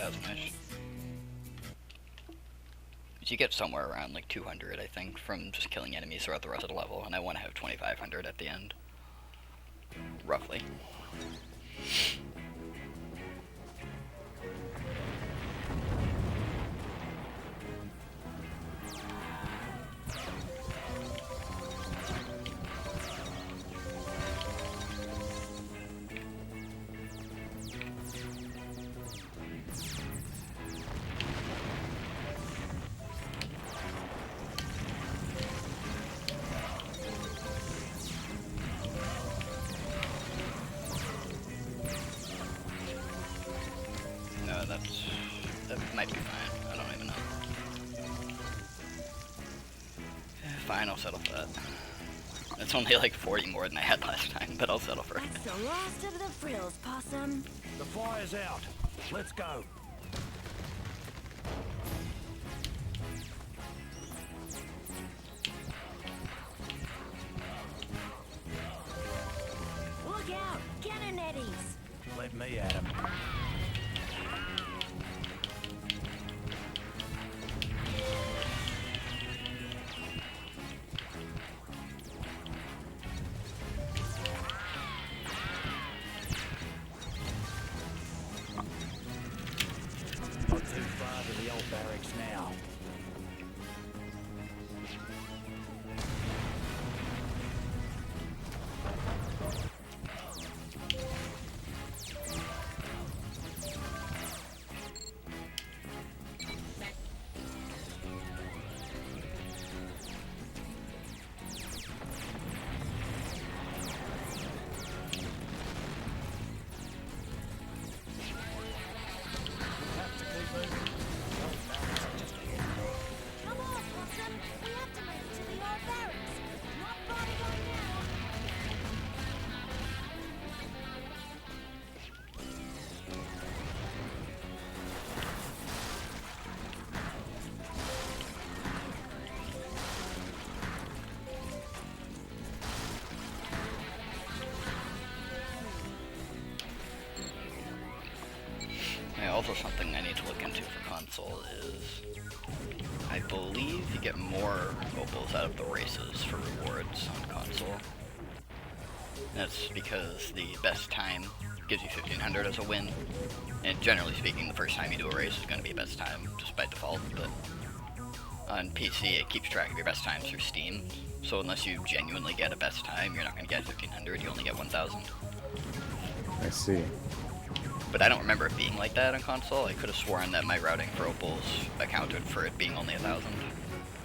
2,000-ish. You get somewhere around like 200, I think, from just killing enemies throughout the rest of the level, and I want to have 2,500 at the end. Roughly. That might be fine. I don't even know. Fine, I'll settle for that. It's only like 40 more than I had last time, but I'll settle for it. That's the last of the frills, Possum. The fire's out. Let's go. Look out! Cannon eddies! Let me at him. Not too far to the old barracks now. Have to keep moving. The old barracks are just ahead. Come on, Possum! We have to make it to the old barracks! Not far to go now! Yeah, also something I need to look into for console is, I believe you get more opals out of the races for rewards on console. That's because the best time gives you 1,500 as a win, and generally speaking, the first time you do a race is going to be best time just by default. But on PC, it keeps track of your best times through Steam. So unless you genuinely get a best time, you're not going to get 1,500. You only get 1,000. I see. But I don't remember it being like that on console. I could have sworn that my routing for opals accounted for it being only 1,000.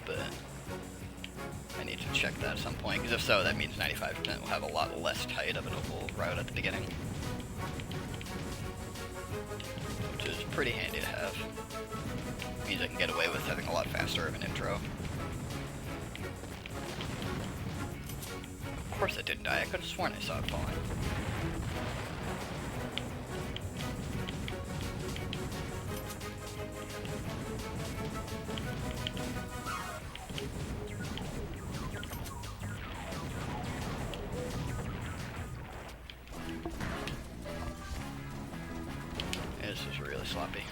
But I need to check that at some point, because if so, that means 95% will have a lot less tight of an opal route at the beginning. Which is pretty handy to have. Means I can get away with having a lot faster of an intro. Of course it didn't die. I could have sworn I saw it falling. This is really sloppy.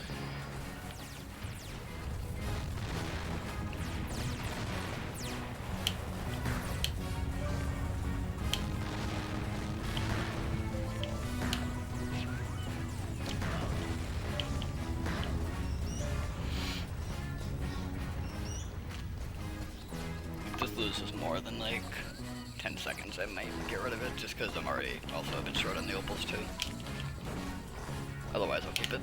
If this loses more than like 10 seconds, I might get rid of it, just because I'm already also a bit short on the opals too. Otherwise, I'll keep it.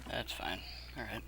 That's fine. Alright.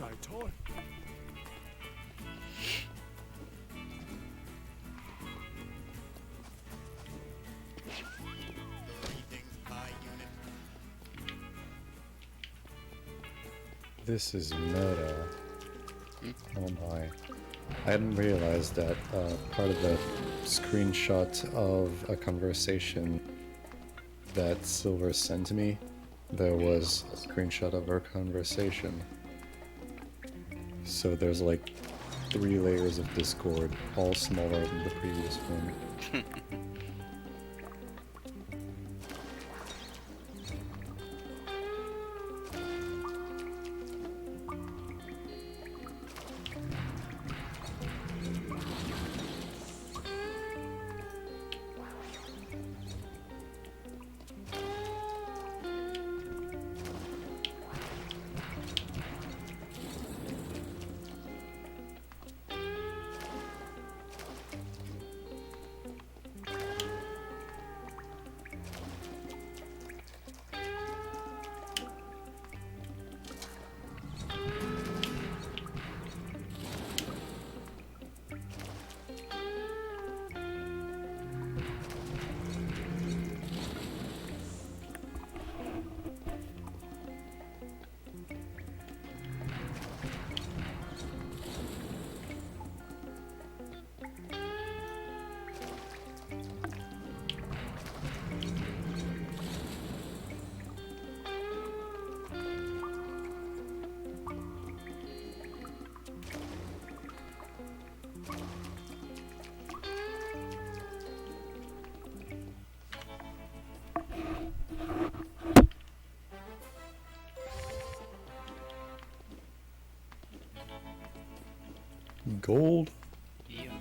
no toy. Greetings, my unit. This is meta. Oh my. I hadn't realized that part of the screenshot of a conversation that Silver sent me, there was a screenshot of our conversation. So there's like 3 layers of Discord, all smaller than the previous one. Gold? Yeah.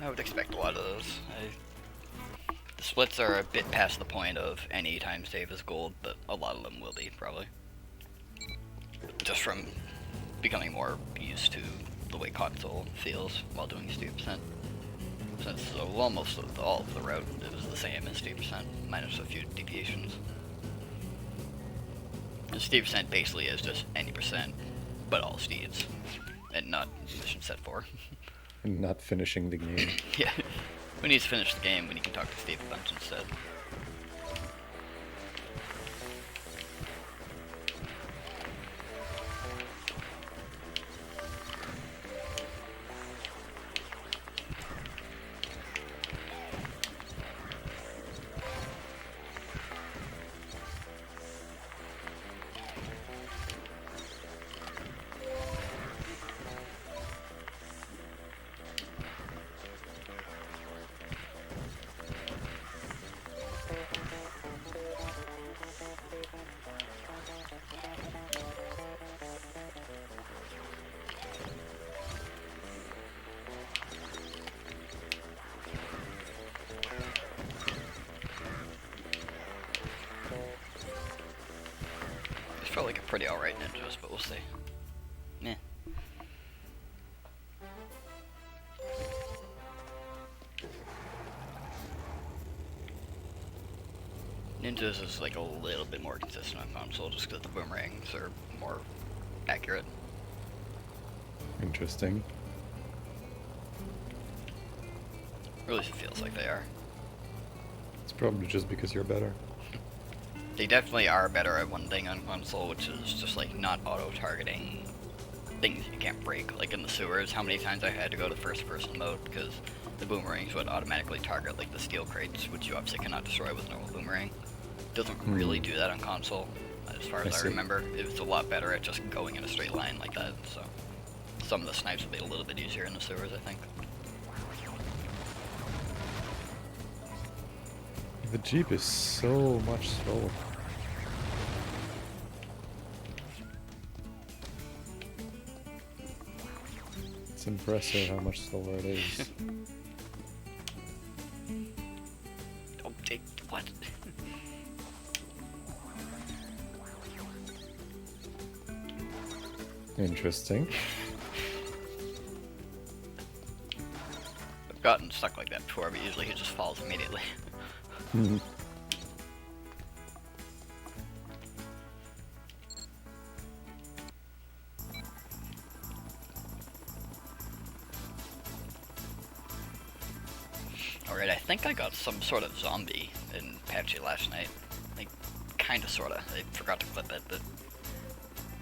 I would expect a lot of those. The splits are a bit past the point of any time save is gold, but a lot of them will be, probably. Just from becoming more used to the way console feels while doing Steve percent. Since almost all of the route it was the same as Steve percent, minus a few deviations. And Steve percent basically is just any percent, but all steeds, and not mission set 4. And not finishing the game. Yeah, we need to finish the game when you can talk to Steve a bunch instead. It's probably like a pretty alright ninjas, but we'll see. Meh. Ninjas is like a little bit more consistent on console just because the boomerangs are more accurate. Interesting. Or at least it feels like they are. It's probably just because you're better. They definitely are better at one thing on console, which is just like not auto-targeting things you can't break. Like in the sewers, how many times I had to go to first-person mode because the boomerangs would automatically target like the steel crates, which you obviously cannot destroy with normal boomerang. Doesn't really do that on console, as far as I remember. It was a lot better at just going in a straight line like that, so some of the snipes will be a little bit easier in the sewers, I think. The Jeep is so much slower. It's impressive how much slower it is. Oh, take what? Interesting. gotten stuck like that before, but usually he just falls immediately. Alright, I think I got some sort of zombie in PUBG last night. Like, kinda sorta. I forgot to clip it, but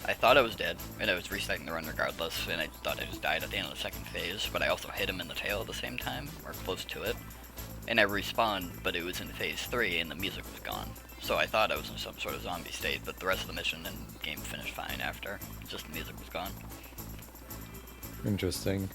I thought I was dead, and I was restarting the run regardless, and I thought I just died at the end of the second phase, but I also hit him in the tail at the same time, or close to it. And I respawned, but it was in phase 3, and the music was gone. So I thought I was in some sort of zombie state, but the rest of the mission and game finished fine after. Just the music was gone. Interesting.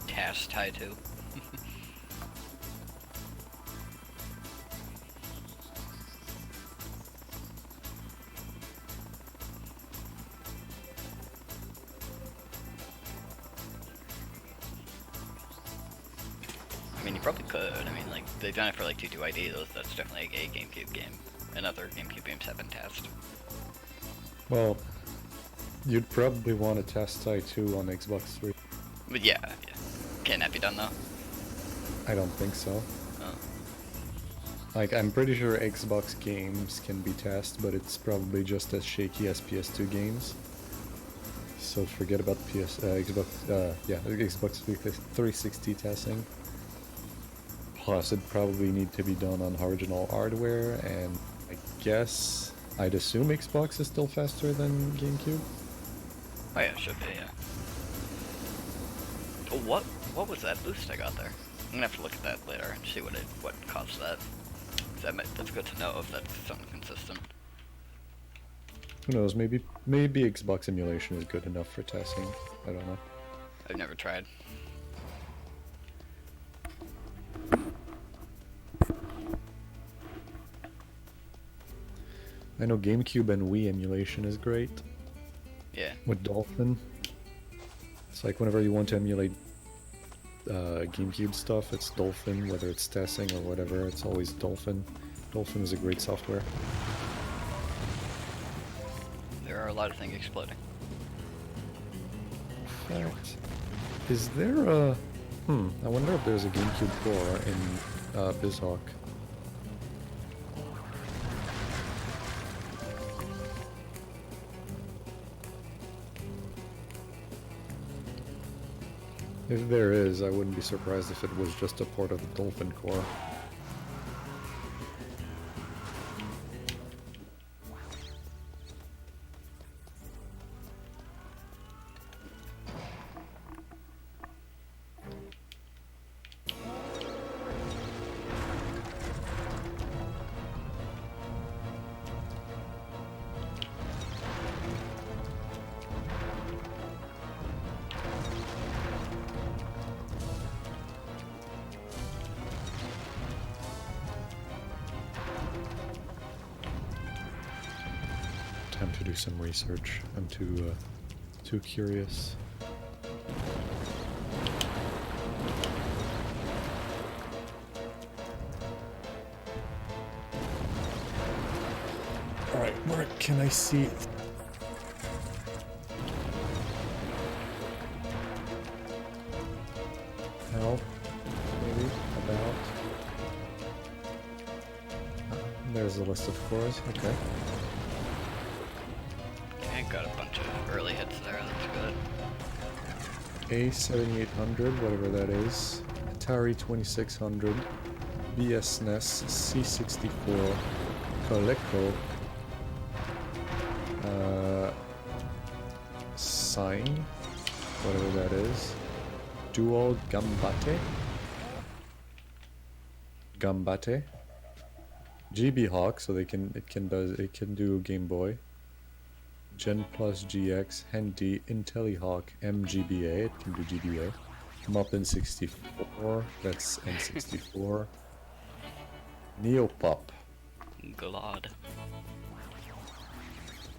Task tie to. I mean, you probably could. I mean, like, they've done it for like 2-2-ID, that's definitely a GameCube game. And other GameCube games have been tasked. Well, you'd probably want to test Tie 2 on Xbox 3. But yeah. Can that be done though? I don't think so. Oh. Like, I'm pretty sure Xbox games can be tasked, but it's probably just as shaky as PS2 games. So forget about Xbox 360 testing. Plus, it'd probably need to be done on original hardware, and I'd assume Xbox is still faster than GameCube. Oh yeah, it should be, yeah. Oh, what was that boost I got there? I'm gonna have to look at that later and see what caused that. That's good to know if that's something consistent. Who knows? Maybe Xbox emulation is good enough for testing. I don't know. I've never tried. I know GameCube and Wii emulation is great. Yeah. With Dolphin. It's like whenever you want to emulate GameCube stuff, it's Dolphin, whether it's testing or whatever, it's always Dolphin. Dolphin is a great software. There are a lot of things exploding. Fact. Is there a... I wonder if there's a GameCube core in BizHawk. If there is, I wouldn't be surprised if it was just a port of the Dolphin core. Time to do some research. I'm too curious. Alright, where can I see it? Help? Maybe? About? There's a list of cores, okay. I got a bunch of early hits there, that's good. A7800, whatever that is. Atari 2600. BS NES, C64. Coleco. Sign, whatever that is. Dual Gambate. GB Hawk, so it can do Game Boy. Gen Plus GX, Handy, IntelliHawk, MGBA, it can do GBA. Muppin 64, that's N64. Neopop. Glad.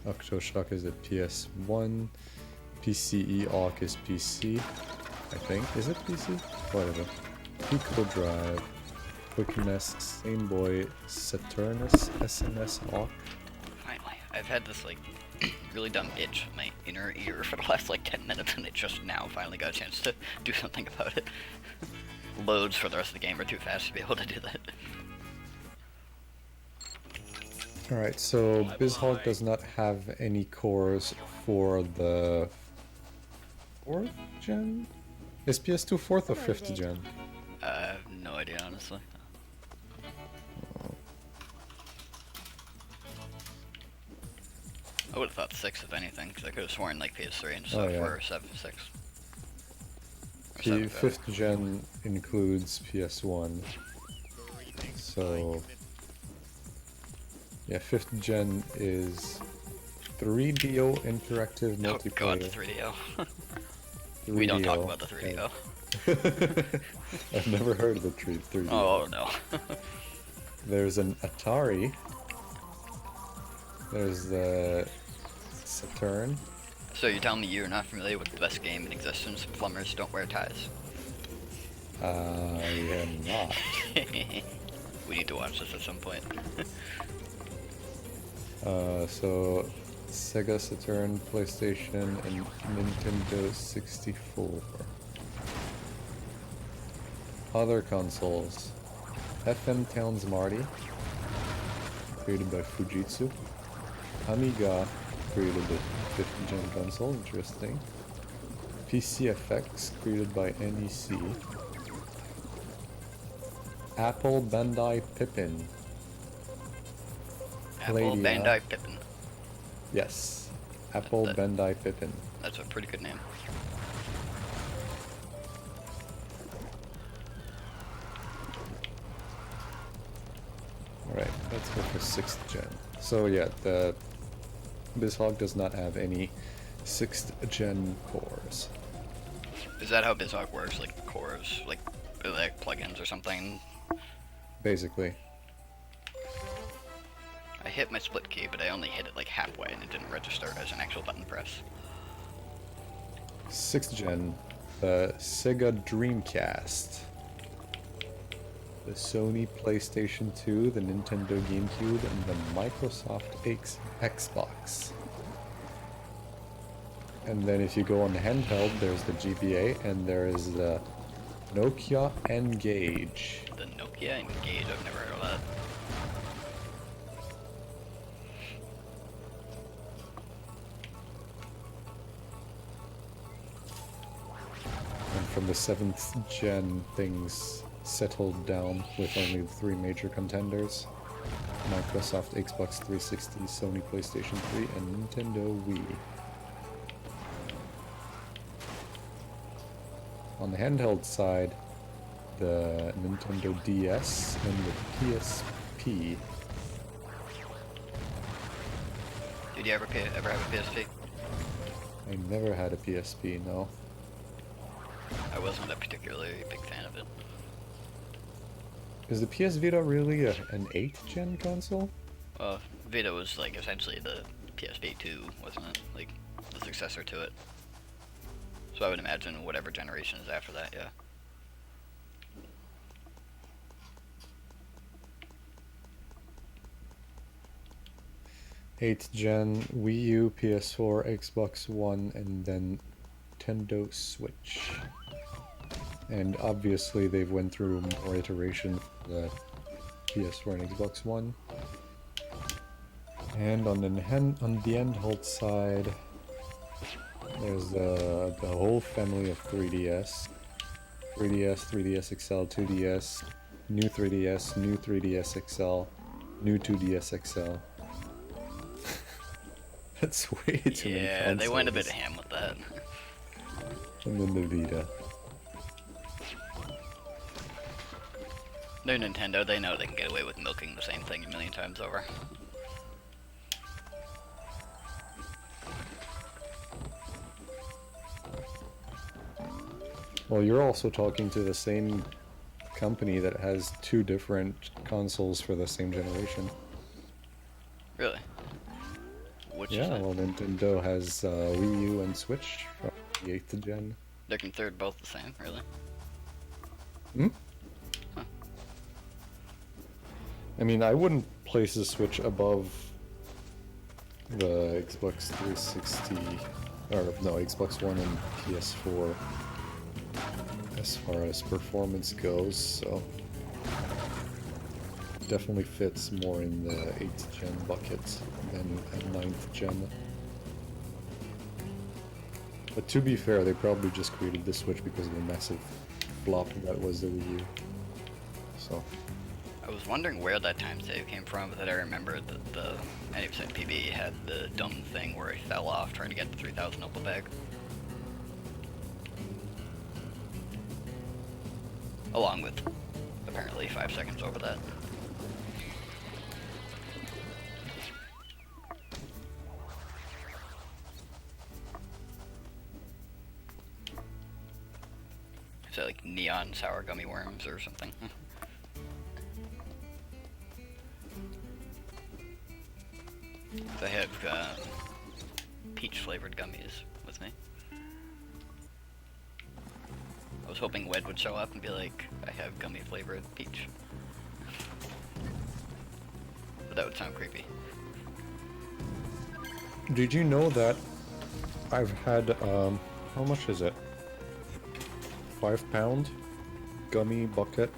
Octoshock is a PS1. PCE Awk is PC. I think. Is it PC? Whatever. Pico Drive. Quickness, Game Boy, Saturnus, SNS Awk. Finally. I've had this, like, really dumb itch in my inner ear for the last, like, 10 minutes, and it just now finally got a chance to do something about it. Loads for the rest of the game are too fast to be able to do that. Alright, so BizHawk does not have any cores for the 4th gen? Is PS2 4th or 5th gen? I have no idea, honestly. I would have thought 6 if anything, because I could have sworn like PS3 and stuff yeah. were 7, 6. Or The 7, 5th gen includes PS1, so yeah, 5th gen is 3DO interactive Oh god, the multiplayer. 3DO. We don't talk about the 3DO. I've never heard of the 3DO. Oh no. There's an Atari. There's the Saturn. So you're telling me you're not familiar with the best game in existence, Plumbers Don't Wear Ties? I am not. We need to watch this at some point. So Sega Saturn, PlayStation, and Nintendo 64. Other consoles. FM Towns Marty, created by Fujitsu. Amiga, created the 5th gen console, interesting. PCFX, created by NEC. Apple Bandai Pippin. Apple Palladium. Bandai Pippin. Yes. Apple That- Bandai Pippin. That's a pretty good name. Alright, let's go for 6th gen. So yeah, the BizHawk does not have any 6th gen cores. Is that how BizHawk works? Like cores, like plugins or something? Basically. I hit my split key, but I only hit it like halfway and it didn't register as an actual button press. 6th gen, the Sega Dreamcast. The Sony PlayStation 2, the Nintendo GameCube, and the Microsoft Xbox. And then if you go on the handheld, there's the GBA, and there is the Nokia N-Gage. The Nokia Engage, I've never heard of that. And from the 7th gen, things settled down with only the 3 major contenders. Microsoft Xbox 360, Sony PlayStation 3, and Nintendo Wii. On the handheld side, the Nintendo DS and the PSP. Did you ever have a PSP? I never had a PSP, no. I wasn't a particularly big fan of it. Is the PS Vita really an 8th gen console? Well, Vita was like essentially the PSP 2, wasn't it? Like the successor to it. So I would imagine whatever generation is after that, yeah. Eighth gen, Wii U, PS4, Xbox One, and then Nintendo Switch. And obviously they've went through more iteration for the PS4 and Xbox One. And on the handheld side, there's the whole family of 3DS. 3DS, 3DS XL, 2DS, new 3DS, new 3DS XL, new 2DS XL. That's way too many Yeah, they went a bit consoles. ham with that. And then the Vita. They're Nintendo, they know they can get away with milking the same thing a million times over. Well, you're also talking to the same company that has 2 different consoles for the same generation. Really? Which is Yeah, it? well, Nintendo has Wii U and Switch from the 8th gen. They're considered both the same, really? Hmm? Huh. I mean, I wouldn't place the Switch above the Xbox 360, or no, Xbox One and PS4 as far as performance goes, so definitely fits more in the 8th gen bucket than at 9th gen. But to be fair, they probably just created the Switch because of the massive flop that was the Wii U. So, I was wondering where that time save came from, but then I remembered that the 90% PB had the dumb thing where he fell off trying to get the 3000 opal bag. Along with, apparently, 5 seconds over that. Is that like neon sour gummy worms or something? I have peach flavored gummies with me. I was hoping Wed would show up and be like, I have gummy flavored peach. But that would sound creepy. did you know that I've had, how much is it? £5 gummy bucket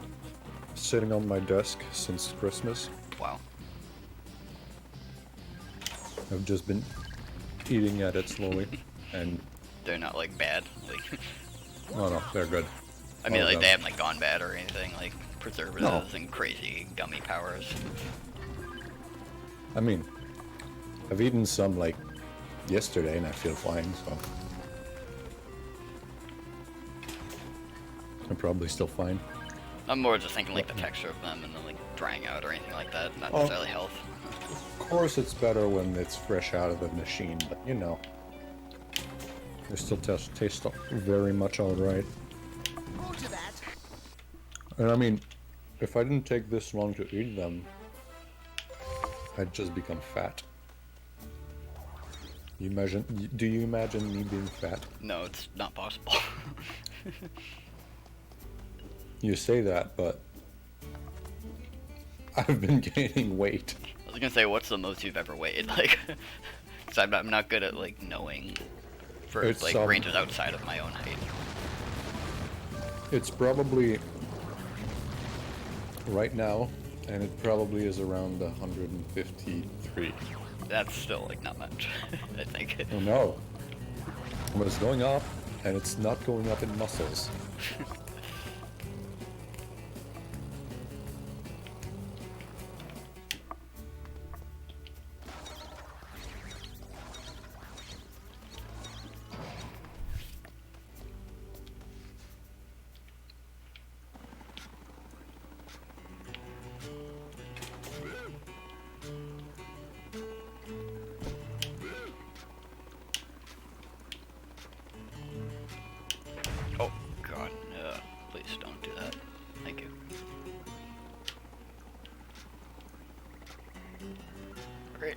sitting on my desk since Christmas. Wow. I've just been eating at it slowly, and They're not like bad. Like oh no, they're good. I mean All of like they them. haven't like gone bad or anything, like preservatives and crazy gummy powers. I mean, I've eaten some like yesterday and I feel fine, so I'm probably still fine. I'm more just thinking like the texture of them and then like drying out or anything like that, not Oh. necessarily health. Of course, it's better when it's fresh out of the machine, but you know, they still taste very much alright. Roger that. And I mean, if I didn't take this long to eat them, I'd just become fat. Do you imagine me being fat? No, it's not possible. You say that, but I've been gaining weight. I was gonna say, what's the most you've ever weighed? Like, cause I'm not good at like knowing for It's, like ranges outside of my own height. It's probably right now, and it probably is around 153. That's still like not much, I think. Oh no. But it's going up, and it's not going up in muscles. Oh god, no. Please don't do that. Thank you. Great.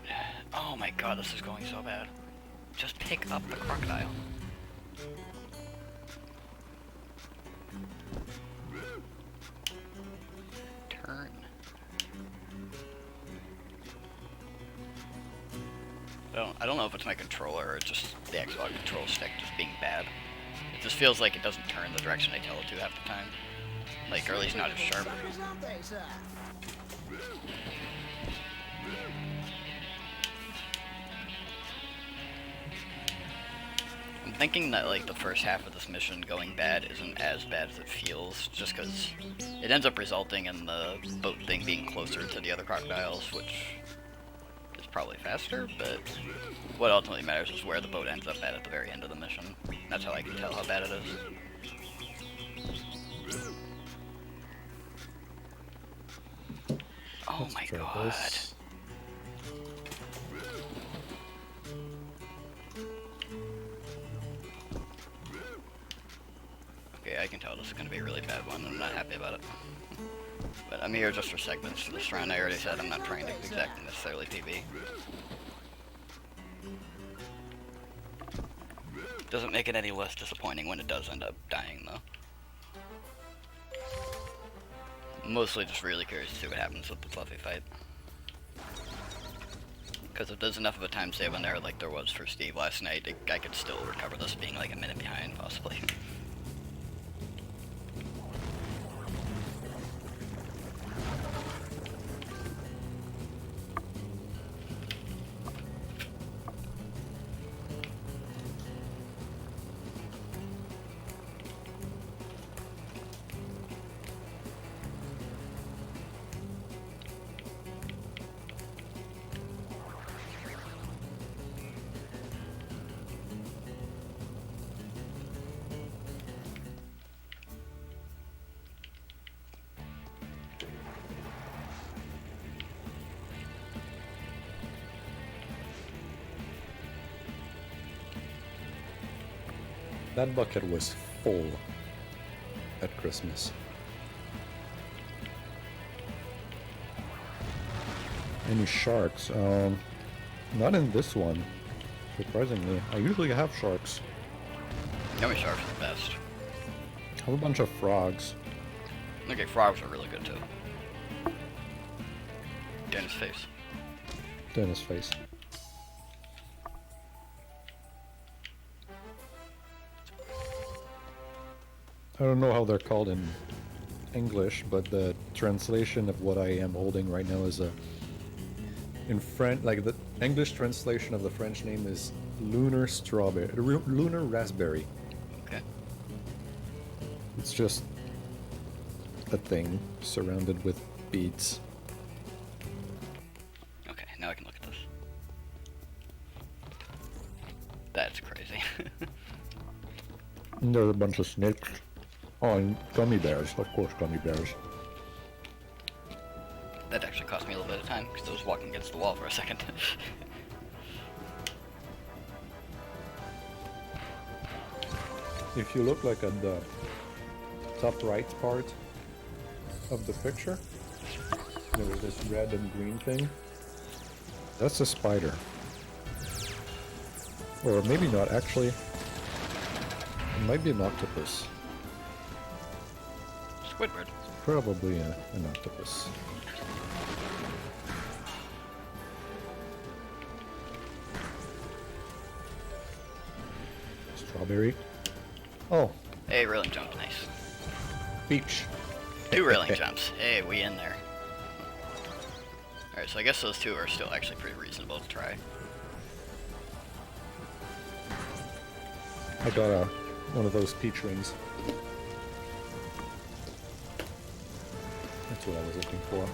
Oh my god, this is going so bad. Just pick up the crocodile. Turn. I don't know if it's my controller or just the Xbox control stick just being bad. It just feels like it doesn't turn the direction I tell it to half the time. Like, or at least not as sharp. Suckers, aren't they, sir? I'm thinking that like the first half of this mission going bad isn't as bad as it feels, just because it ends up resulting in the boat thing being closer to the other crocodiles, which is probably faster, but what ultimately matters is where the boat ends up at the very end of the mission. That's how I can tell how bad it is. Oh Let's my try god. this. Okay, I can tell this is going to be a really bad one, and I'm not happy about it. But I'm here just for segments for this round. I already said I'm not trying to exactly necessarily PB. Doesn't make it any less disappointing when it does end up dying, though. Mostly just really curious to see what happens with the Fluffy fight. Because if there's enough of a time save in there like there was for Steve last night, I could still recover this being like a minute behind, possibly. That bucket was full at Christmas. Any sharks? Not in this one. Surprisingly, I usually have sharks. Yummy sharks are the best. I have a bunch of frogs. Okay, frogs are really good too. Dennis face. Dennis face. I don't know how they're called in English, but the translation of what I am holding right now is in French, like the English translation of the French name is lunar strawberry, lunar raspberry. Okay. It's just a thing surrounded with beads. Okay, now I can look at this. That's crazy. And there's a bunch of snakes. Oh, and gummy bears, of course, gummy bears. That actually cost me a little bit of time because I was walking against the wall for a second. If you look like at the top right part of the picture, there's this red and green thing. That's a spider. Or maybe not, actually. It might be an octopus. Squidward. Probably an octopus. Strawberry. Oh, Hey, railing jump, nice. peach. 2 railing jumps. Hey, we in there. Alright, so I guess those 2 are still actually pretty reasonable to try. I got one of those peach rings. That's what I was looking for.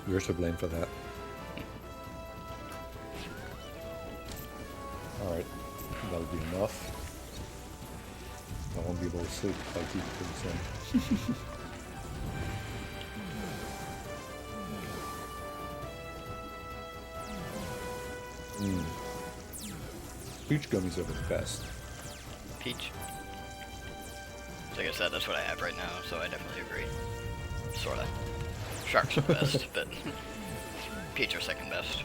You're to blame for that. Alright, that'll be enough. I won't be able to sleep if I keep doing so. Peach gummies are the best. Peach. Like I said, that's what I have right now, so I definitely agree. Sorta. Sharks are the best, but peach are second best.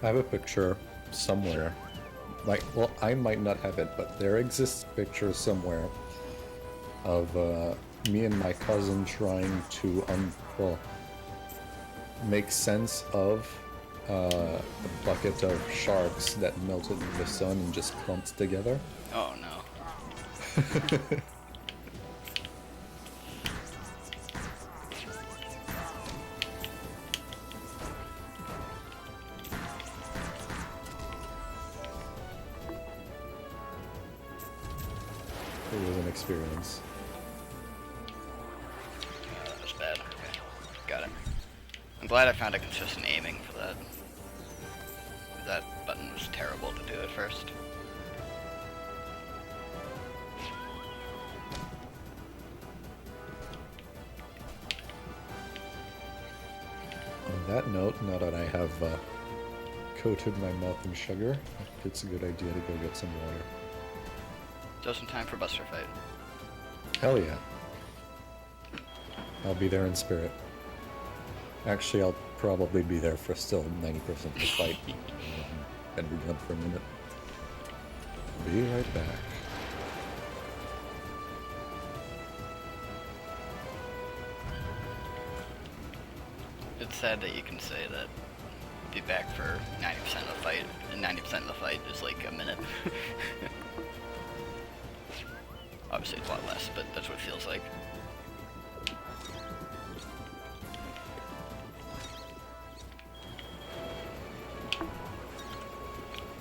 I have a picture somewhere. Like, well, I might not have it, but there exists a picture somewhere of me and my cousin trying to, make sense of a bucket of sharks that melted in the sun and just clumped together. Oh no. It was an experience. That's bad. Okay. Got it. I'm glad I found a consistent aiming for that. That button was terrible to do at first. On that note, now that I have coated my mouth in sugar, I think it's a good idea to go get some water. Just in time for Buster fight. Hell yeah. I'll be there in spirit. Actually, I'll probably be there for still 90% of the fight. Gonna be gone for a minute. Be right back. It's sad that you can say that be back for 90% of the fight, and 90% of the fight is like a minute. Obviously it's a lot less, but that's what it feels like.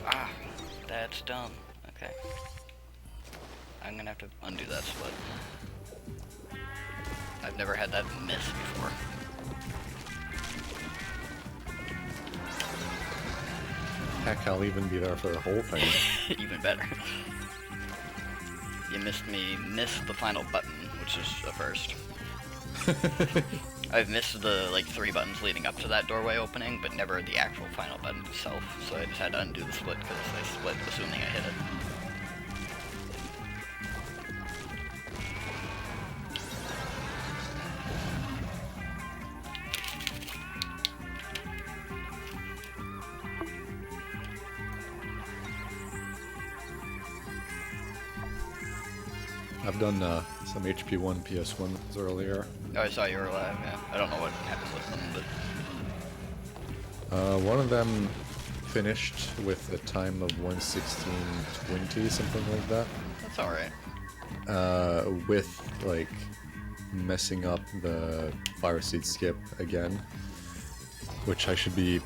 Ah, that's dumb. Okay. I'm gonna have to undo that split. I've never had that miss before. Heck, I'll even be there for the whole thing. Even better. You missed the final button, which is a first. I've missed the, like, 3 buttons leading up to that doorway opening, but never the actual final button itself, so I just had to undo the split because I split assuming I hit it. I've done some HP1, PS1 earlier. Oh, I saw you were alive, yeah. I don't know what happened with them, but... One of them finished with a time of 1:16:20, something like that. That's alright. With, like, messing up the fire seed skip again, which I should be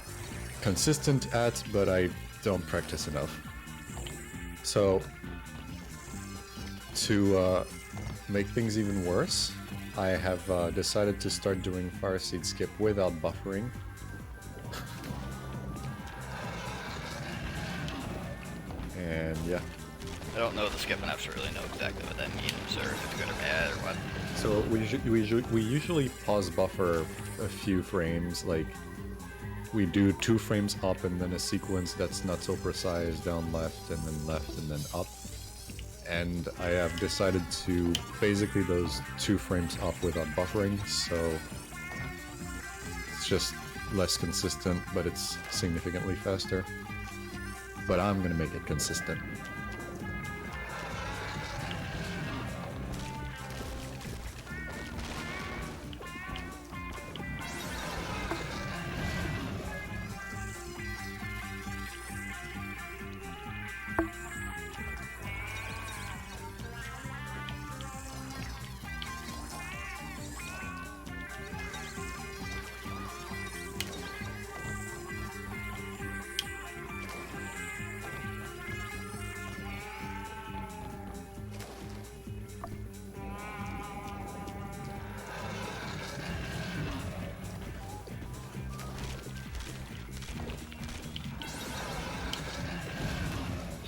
consistent at, but I don't practice enough. So, to make things even worse, I have decided to start doing fire seed skip without buffering. And yeah. I don't know the skip enough to really know exactly what that means, or if it's good or bad, or what. So we usually pause buffer a few frames, like we do 2 frames up and then a sequence that's not so precise, down left and then up. And I have decided to basically those 2 frames up without buffering, so it's just less consistent, but it's significantly faster. But I'm gonna make it consistent.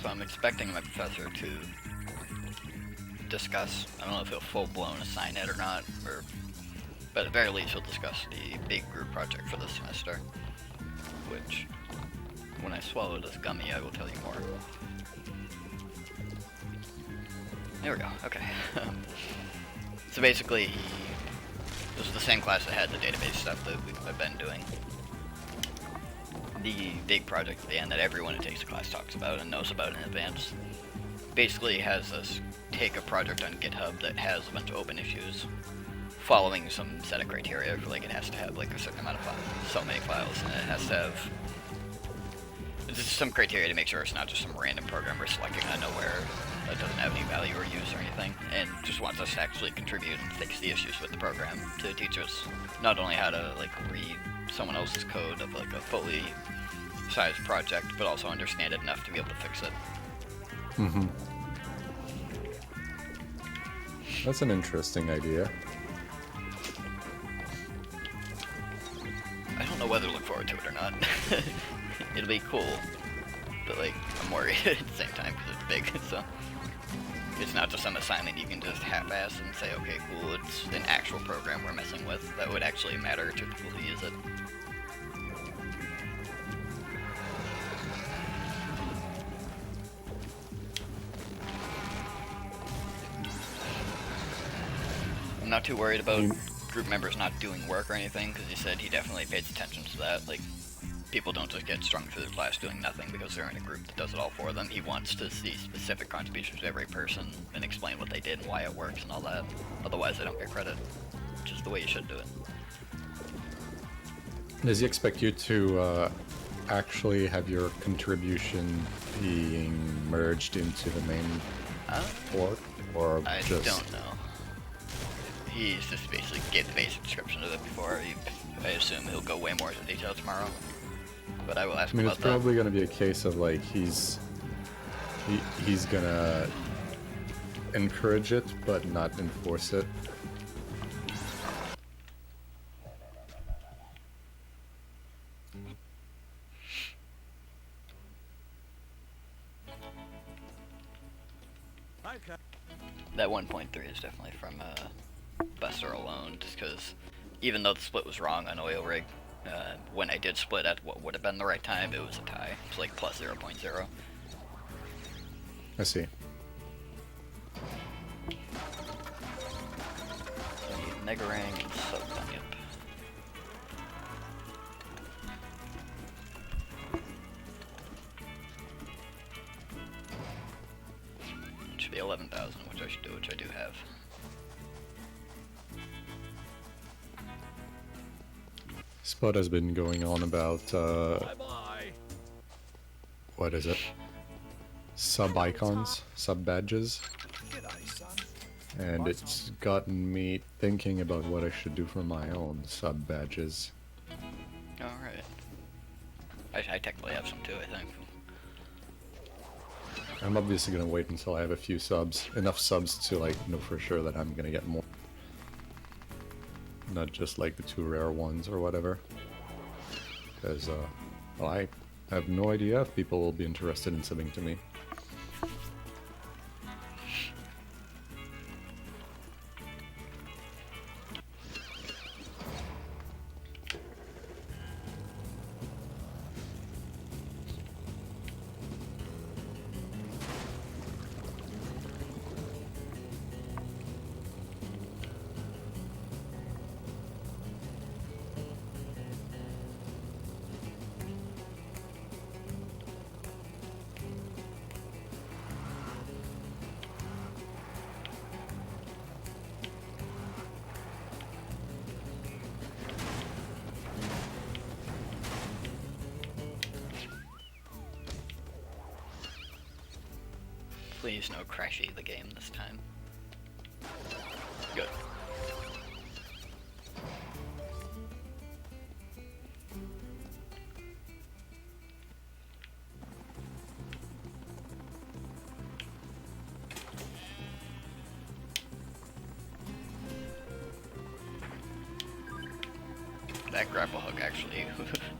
So I'm expecting my professor to discuss, I don't know if he'll full-blown assign it or not, but at the very least he'll discuss the big group project for this semester, which, when I swallow this gummy, I will tell you more. There we go, okay. So basically, this is the same class that had the database stuff that I've been doing. The big project at the end that everyone who takes the class talks about and knows about in advance basically has us take a project on GitHub that has a bunch of open issues following some set of criteria. Like, it has to have like a certain amount of files, so many files, and it has to have just some criteria to make sure it's not just some random program we're selecting out of nowhere that doesn't have any value or use or anything, and just wants us to actually contribute and fix the issues with the program to teach us not only how to like read someone else's code of like a fully sized project, but also understand it enough to be able to fix it. Mm-hmm. That's an interesting idea. I don't know whether to look forward to it or not. It'll be cool, but like, I'm worried at the same time because it's big, so it's not just some assignment you can just half-ass and say, okay, cool, it's an actual program we're messing with that would actually matter to people who use it. too worried about Mm. group members not doing work or anything, because he said he definitely pays attention to that. Like, people don't just get strung through the class doing nothing because they're in a group that does it all for them. He wants to see specific contributions of every person and explain what they did and why it works and all that. Otherwise, they don't get credit, which is the way you should do it. Does he expect you to actually have your contribution being merged into the main org, or I just? don't know. He's just basically gave the basic description of it before. I assume he'll go way more into detail tomorrow. But I will ask I mean, him it's about that. probably going to be a case of like he's gonna encourage it but not enforce it. Okay. That 1.3 is definitely from Buster alone, just because even though the split was wrong on Oil Rig, when I did split at what would have been the right time, it was a tie. It's like plus 0.0. I see. So I need Mega Ring and Subgun, yep. It should be 11,000, which I should do, which I do have. Spud has been going on about Bye-bye. what is it? Sub icons, sub badges, G'day, son. and it's gotten me thinking about what I should do for my own sub badges. Alright. I technically have some too, I think. I'm obviously gonna wait until I have a few subs, enough subs to like know for sure that I'm gonna get more. Not just like the 2 rare ones or whatever. Because, well, I have no idea if people will be interested in subbing to me. Please no crashy the game this time. Good. That grapple hook actually,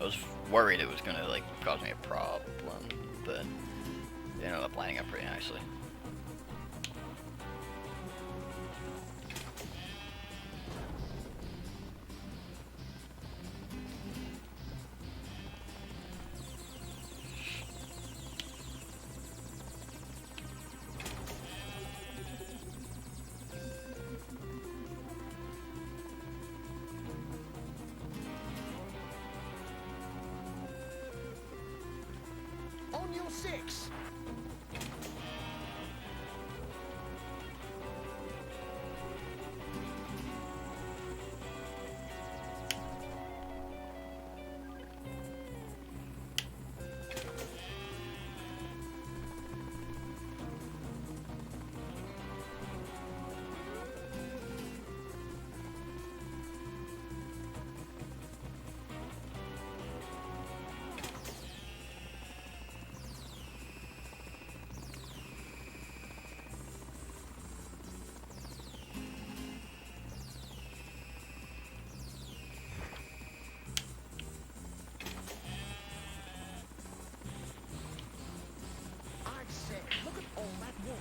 I was worried it was gonna like cause me a problem, but it ended up lining up pretty nicely. On your 6. I said, look at all that water.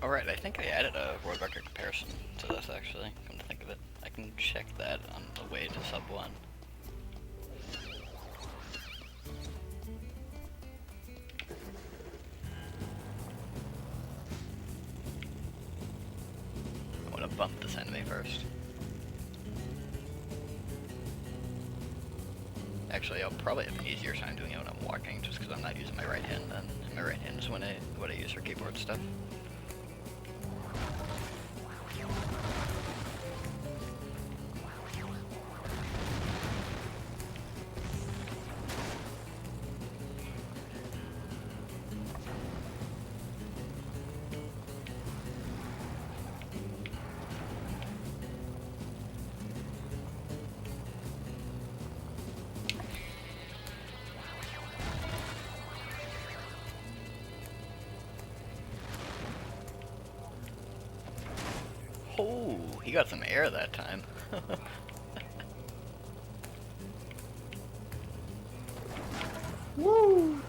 Alright, I think I added a world record comparison to this actually, come to think of it. I can check that on the way to sub 1. bump this enemy first. Actually, I'll probably have an easier time doing it when I'm walking, just because I'm not using my right hand then. My right hand is what I use for keyboard stuff. Oh, he got some air that time. Woo!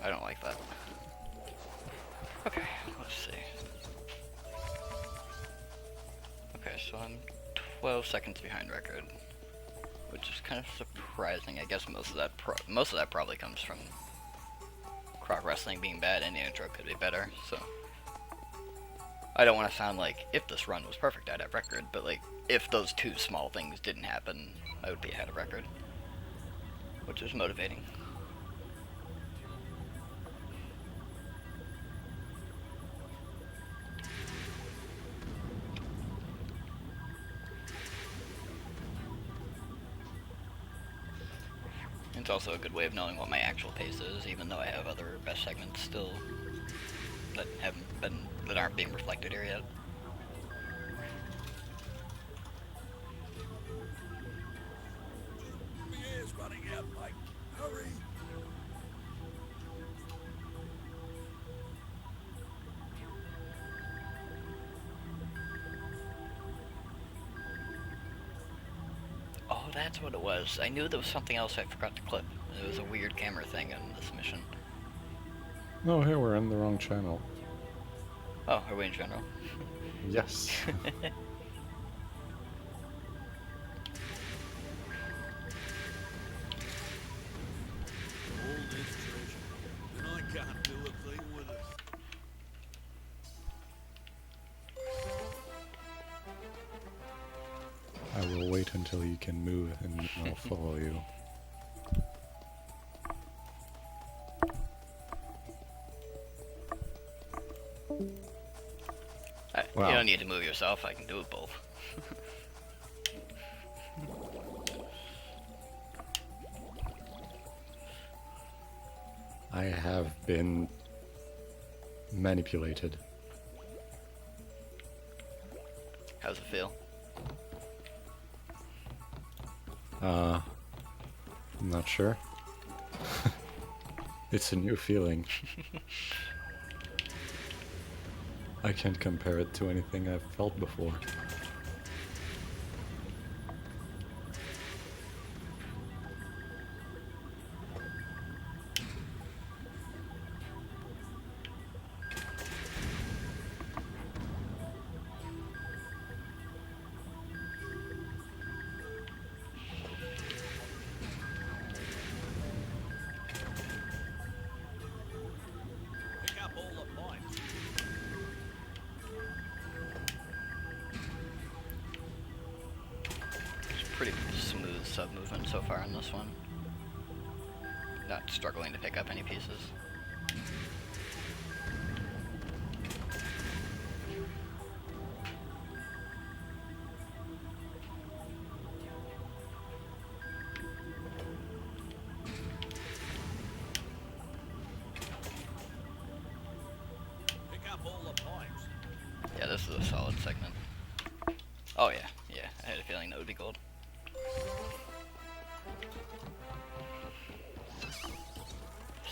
I don't like that. Okay, let's see. Okay, so I'm 12 seconds behind record, which is kind of surprising. I guess most of that probably comes from Croc Wrestling being bad and the intro could be better. So I don't want to sound like if this run was perfect, I'd have record, but like if those two small things didn't happen, I would be ahead of record, which is motivating. It's also a good way of knowing what my actual pace is, even though I have other best segments still that aren't being reflected here yet. The air's running out, mate. Hurry. Oh, that's what it was. I knew there was something else I forgot to clip. It was a weird camera thing in this mission. Oh, here we're in the wrong channel. Oh, are we in general? Yes. All this treasure, and I can't do a thing with it. I will wait until you can move and I'll follow you. Wow. You don't need to move yourself, I can do it both. I have been manipulated. How's it feel? I'm not sure. It's a new feeling. I can't compare it to anything I've felt before. Pick up all the pipes. It's pretty smooth sub movement so far in this one. Not struggling to pick up any pieces. Pick up all the pipes. Yeah, this is a solid segment. Oh yeah, yeah, I had a feeling that would be gold.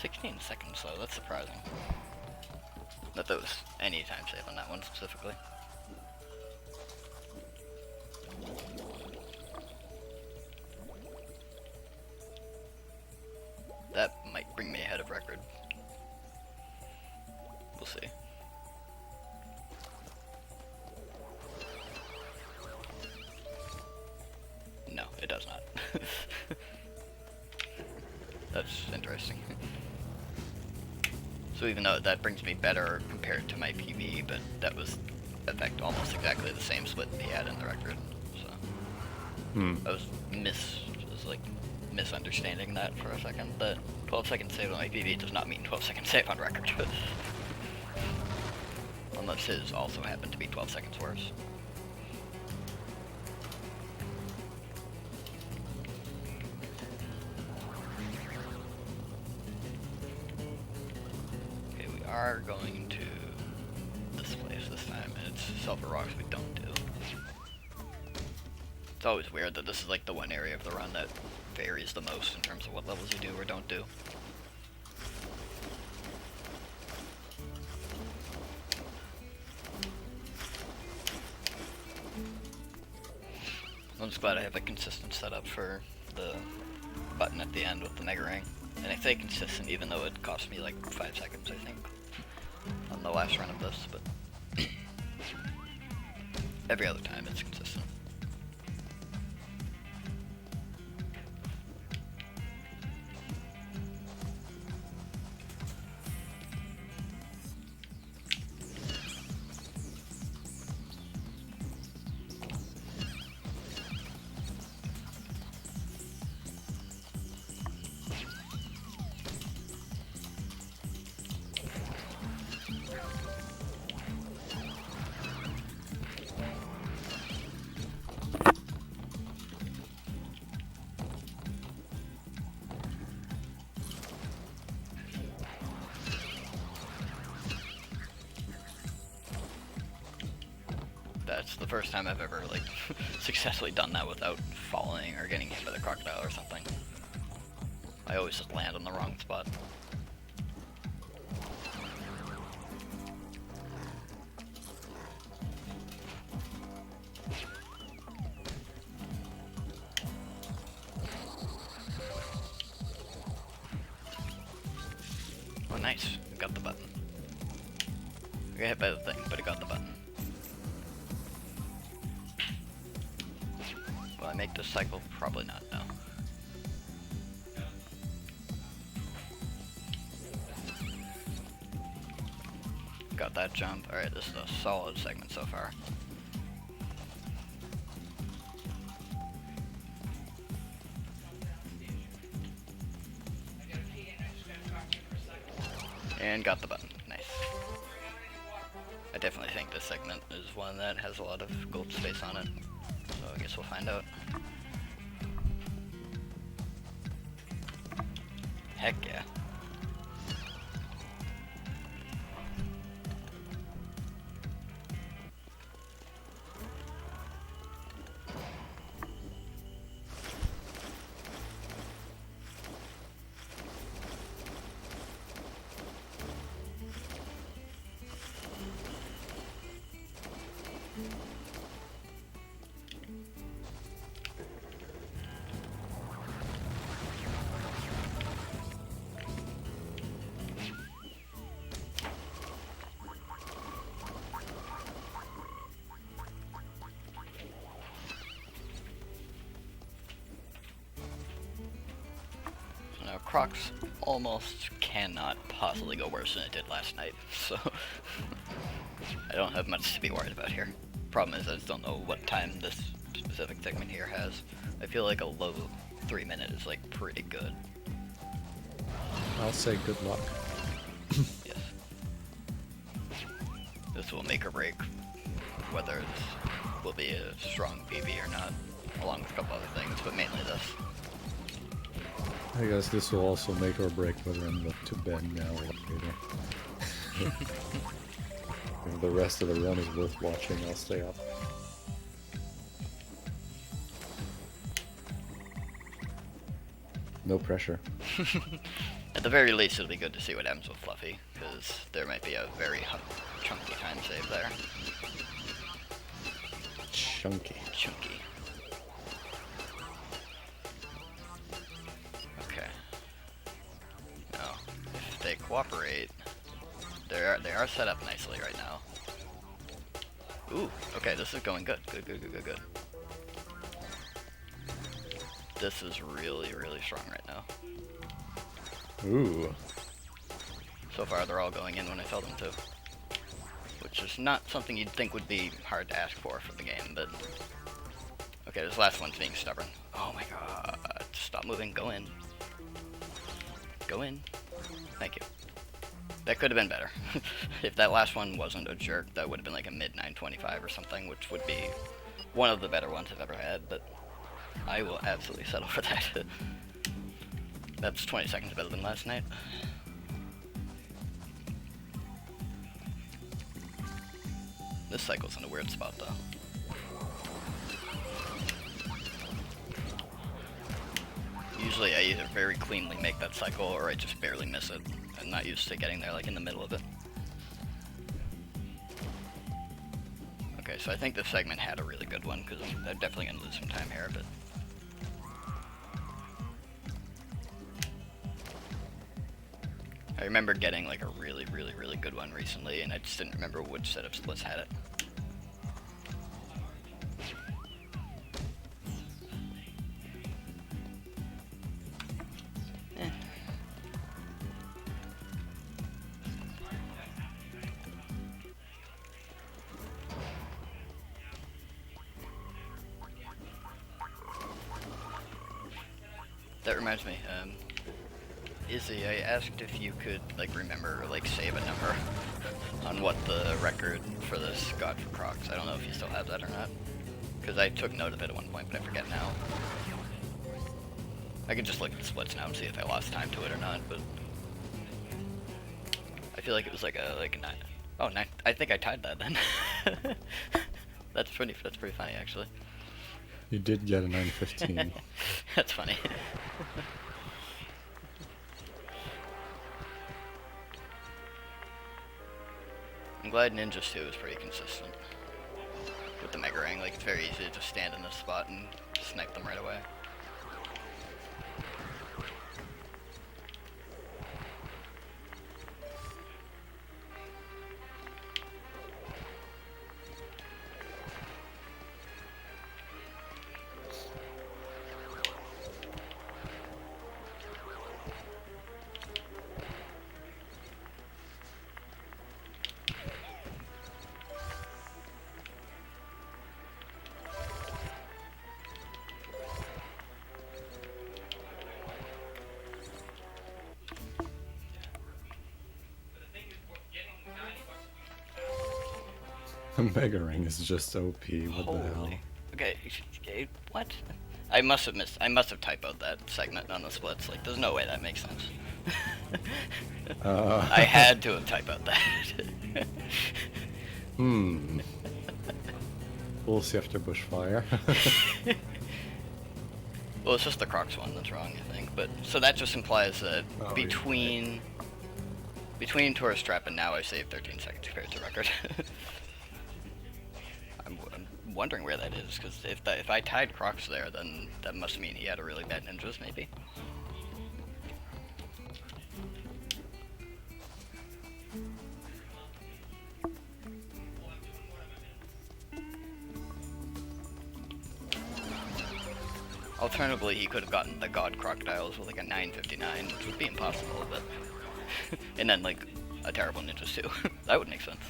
16 seconds though, that's surprising. That there was any time save on that one specifically. That might bring me ahead of record. We'll see. No, it does not. That's interesting. So even though that brings me better compared to my PB, but that was, in fact, almost exactly the same split he had in the record. So I was misunderstanding that for a second. That 12-second save on my PB does not mean 12-second save on record. Unless his also happened to be 12 seconds worse. Okay, we are going to this place this time, and it's Sulphur Rocks we don't do. It's always weird that this is like the one area of the run that varies the most in terms of what levels you do or don't do. I'm just glad I have a consistent setup for the button at the end with the Mega Ring. And I say consistent even though it cost me like 5 seconds, I think, on the last run of this, but every other time it's consistent. That's the first time I've ever like successfully done that without falling or getting hit by the crocodile or something. I always just land on the wrong spot. Oh nice, got the button. I got hit by the thing, but I got the button. Will I make this cycle? Probably not, no. Got that jump. Alright, this is a solid segment so far. And got the button. Nice. I definitely think this segment is one that has a lot of gold space on it. So I guess we'll find out. Heck yeah. Now, Crocs almost cannot possibly go worse than it did last night, so I don't have much to be worried about here. Problem is I just don't know what time this specific segment here has. I feel like a low 3 minute is like pretty good. I'll say good luck. Yes. This will make or break whether it will be a strong PB or not, along with a couple other things, but mainly this. I guess this will also make or break whether I'm left to bed now or later. If the rest of the run is worth watching, I'll stay up. No pressure. At the very least, it'll be good to see what happens with Fluffy, because there might be a very chunky time save there. Chunky. Chunky. Okay. Now, if they cooperate, they are set up nicely right now. Ooh, okay, this is going good. Good. This is really, really strong right now. Ooh. So far, they're all going in when I tell them to. Which is not something you'd think would be hard to ask for the game, but... Okay, this last one's being stubborn. Oh my god. Stop moving, go in. Go in. Thank you. That could have been better. If that last one wasn't a jerk, that would have been like a mid 925 or something, which would be one of the better ones I've ever had, but I will absolutely settle for that. That's 20 seconds better than last night. This cycle's in a weird spot, though. Usually I either very cleanly make that cycle, or I just barely miss it. I'm not used to getting there, like, in the middle of it. Okay, so I think this segment had a really good one, because I'm definitely going to lose some time here, but... I remember getting, like, a really, really, really good one recently, and I just didn't remember which set of splits had it. That reminds me, Izzy, I asked if you could, like, remember, like, save a number on what the record for this God for Crocs. I don't know if you still have that or not, because I took note of it at one point, but I forget now. I can just look at the splits now and see if I lost time to it or not, but I feel like it was like a 9. Oh, 9. I think I tied that then. That's pretty funny, actually. You did get a 915. That's funny. I'm glad Ninjas 2 is pretty consistent with the Megarang. Like, it's very easy to just stand in this spot and snipe them right away. The Megarang is just OP. What the hell? Holy. Okay, what? I must have typoed that segment on the splits. Like, there's no way that makes sense. I had to have typoed that. We'll see after Bushfire. Well, it's just the Crocs one that's wrong, I think. But so that just implies that Oh, between Tourist Trap and now I saved 13 seconds compared to record. I'm wondering where that is, because if I tied Crocs there, then that must mean he had a really bad Ninjas, maybe. Alternatively, he could have gotten the God Crocodiles with like a 959, which would be impossible, but... and then, like, a terrible Ninjas too. That would make sense.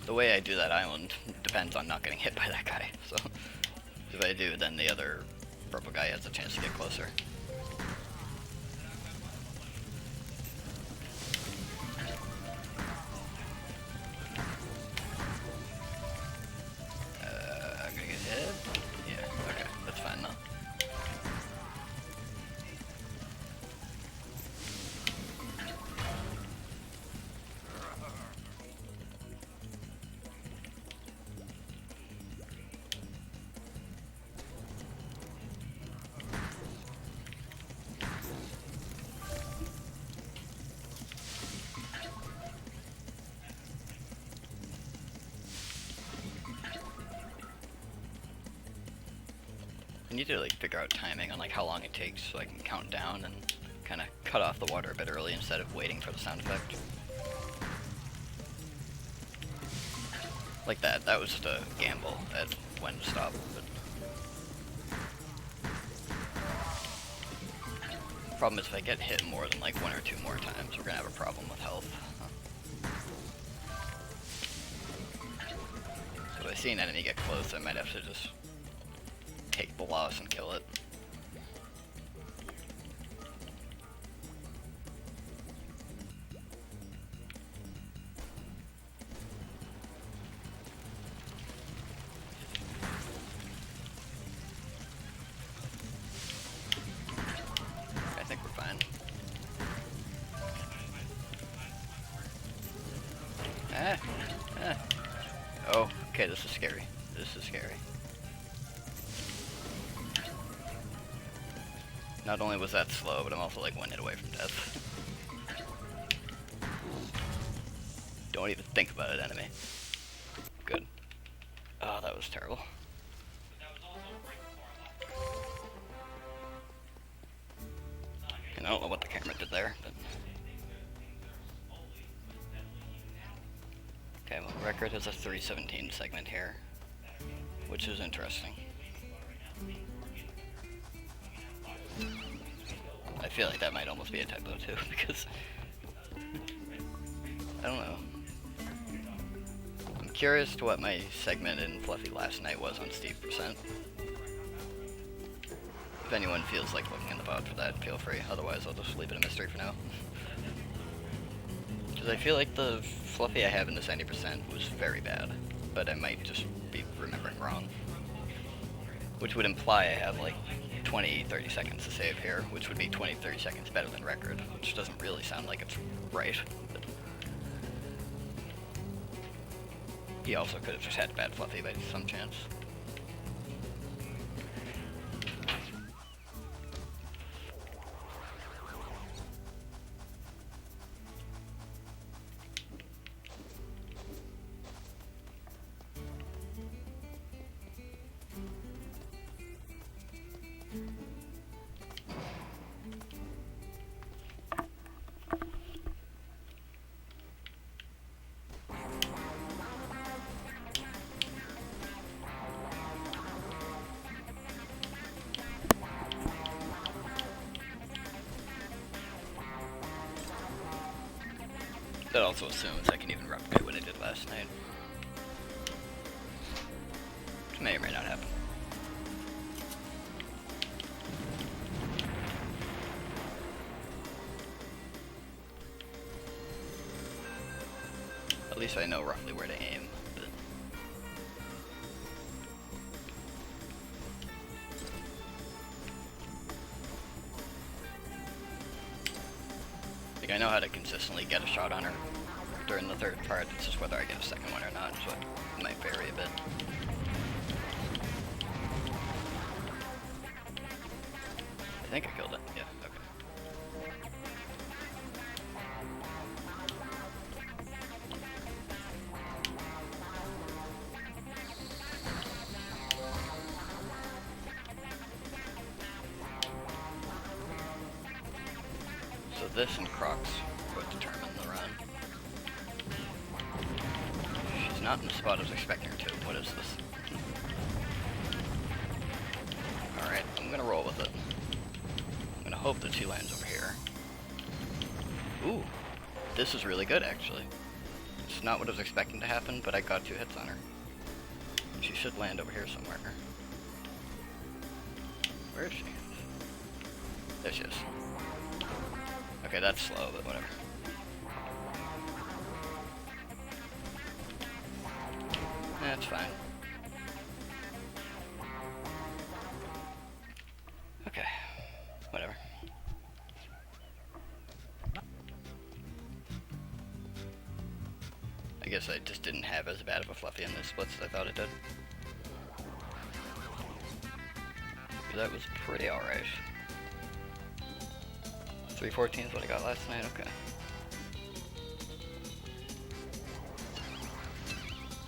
The way I do that island depends on not getting hit by that guy, so if I do, then the other purple guy has a chance to get closer. need to like figure out timing on like how long it takes so I can count down and kind of cut off the water a bit early instead of waiting for the sound effect. Like that. That was just a gamble at when to stop. But problem is if I get hit more than like 1 or 2 more times, we're gonna have a problem with health. So if I see an enemy get close, I might have to just take the loss and kill it. I think we're fine. Oh, okay, this is scary. This is scary. Not only was that slow, but I'm also like 1 hit away from death. Don't even think about it, enemy. Good. Oh, that was terrible. And I don't know what the camera did there, but... Okay, well, record has a 317 segment here, which is interesting. I feel like that might almost be a typo too, because I don't know. I'm curious to what my segment in Fluffy last night was on Steve%. If anyone feels like looking in the bot for that, feel free. Otherwise, I'll just leave it a mystery for now. Because I feel like the Fluffy I have in this 90% was very bad, but I might just be remembering wrong. Which would imply I have like 20-30 seconds to save here, which would be 20-30 seconds better than record, which doesn't really sound like it's right. But he also could have just had bad Fluffy by some chance. That also assumes I can even replicate what I did last night. Which may or may not happen. At least I know roughly where to aim. But like, I know how to consistently get a shot on her during the third part. It's just whether I get a second one or not, so it might vary a bit. I think I killed it. Yeah, okay. So this and Crocs would determine the run. She's not in the spot I was expecting her to. What is this? Alright, I'm gonna roll with it. I'm gonna hope that she lands over here. Ooh, this is really good actually. It's not what I was expecting to happen, but I got 2 hits on her. She should land over here somewhere. Where is she? There she is. Okay, that's slow, but whatever. That's fine. Okay, whatever. I guess I just didn't have as bad of a Fluffy in this splits as I thought it did. That was pretty alright. 314 is what I got last night, okay.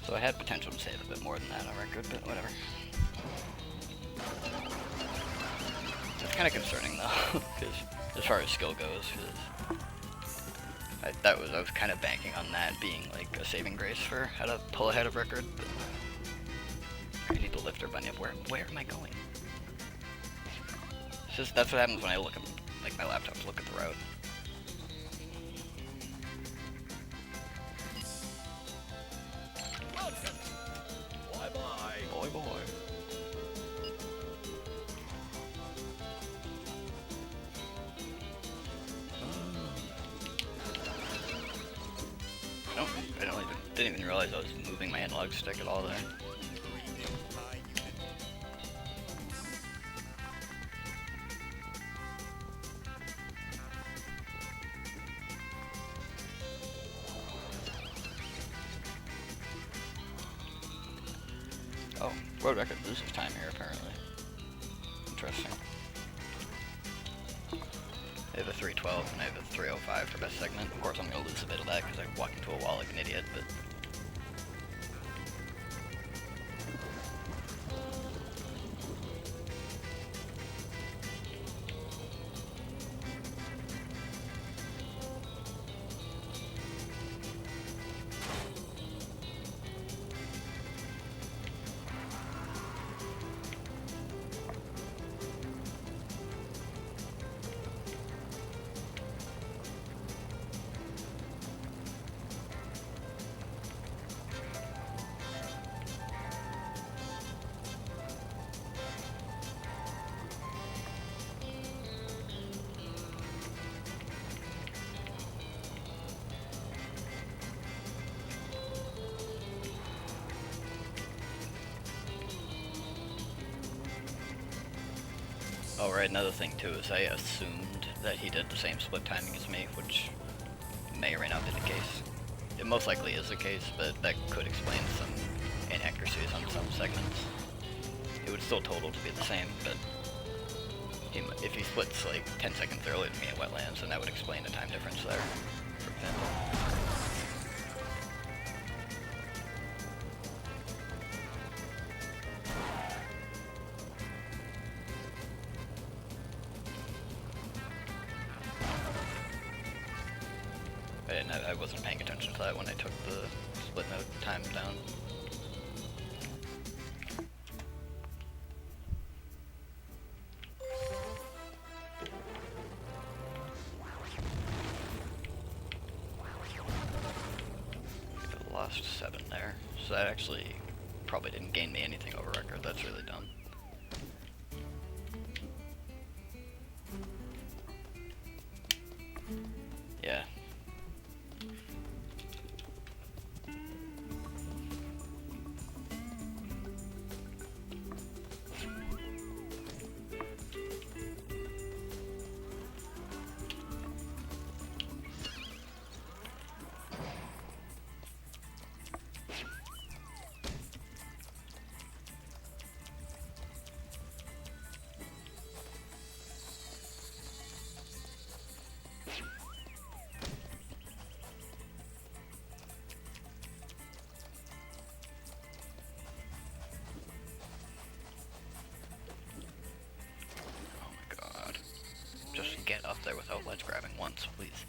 So I had potential to save a bit more than that on record, but whatever. It's kind of concerning though, because as far as skill goes, because I was kind of banking on that being like a saving grace for how to pull ahead of record. But I need to lift her bunny up. Where am I going? It's just that's what happens when I look at like my laptop. Look at the route. Bye bye. Boy, boy. Didn't even realize I was moving my analog stick at all there. Oh, road record loses time here apparently. Interesting. I have a 312 and I have a 305 for best segment. Of course I'm going to lose a bit of that because I walked into a wall like an idiot, but... Oh right, another thing too is I assumed that he did the same split timing as me, which may or may not be the case. It most likely is the case, but that could explain some inaccuracies on some segments. It would still total to be the same, but if he splits like 10 seconds earlier than me at Wetlands, then that would explain the time difference there, for example. I wasn't paying attention to that when I took the split node time down. I lost 7 there, so that actually probably didn't gain me anything over record. That's really dumb. Yeah. Just get up there without ledge grabbing once, please.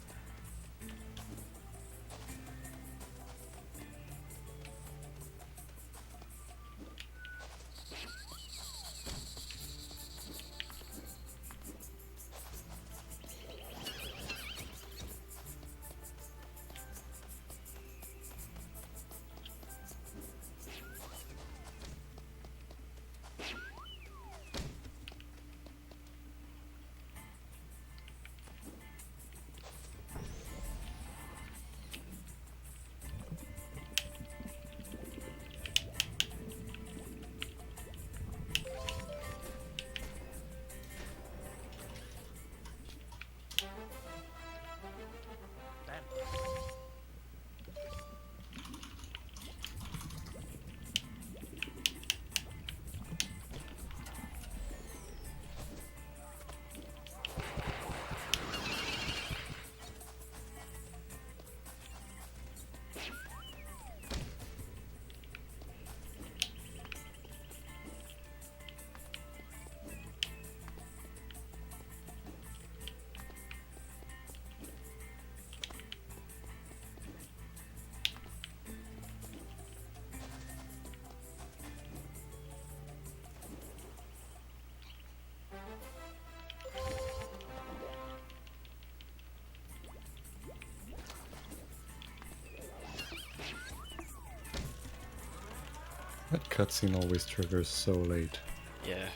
That cutscene always triggers so late. Yeah,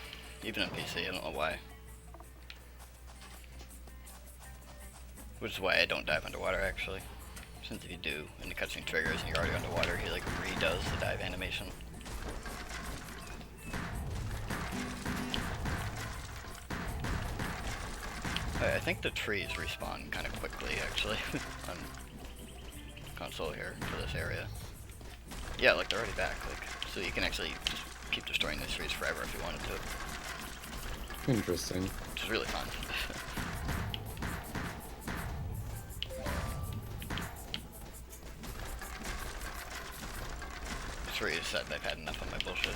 even on PC, I don't know why. Which is why I don't dive underwater, actually. Since if you do, and the cutscene triggers and you're already underwater, he like redoes the dive animation. I think the trees respawn kind of quickly, actually, on console here for this area. Yeah, like they're already back, like, so you can actually just keep destroying these trees forever if you wanted to, Interesting. which is really fun. Trees said they've had enough of my bullshit.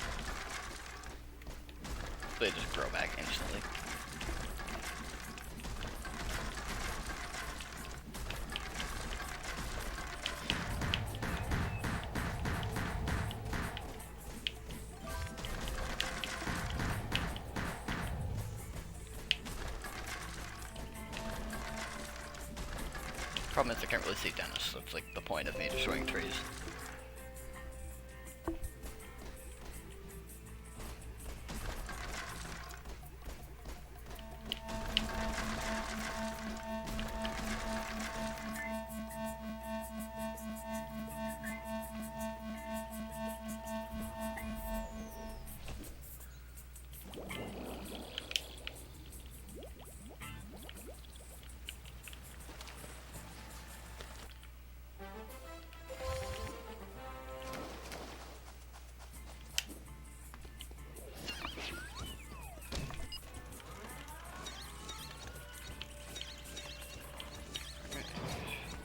They just grow back instantly. Problem is I can't really see Dennis, so it's like the point of me destroying trees.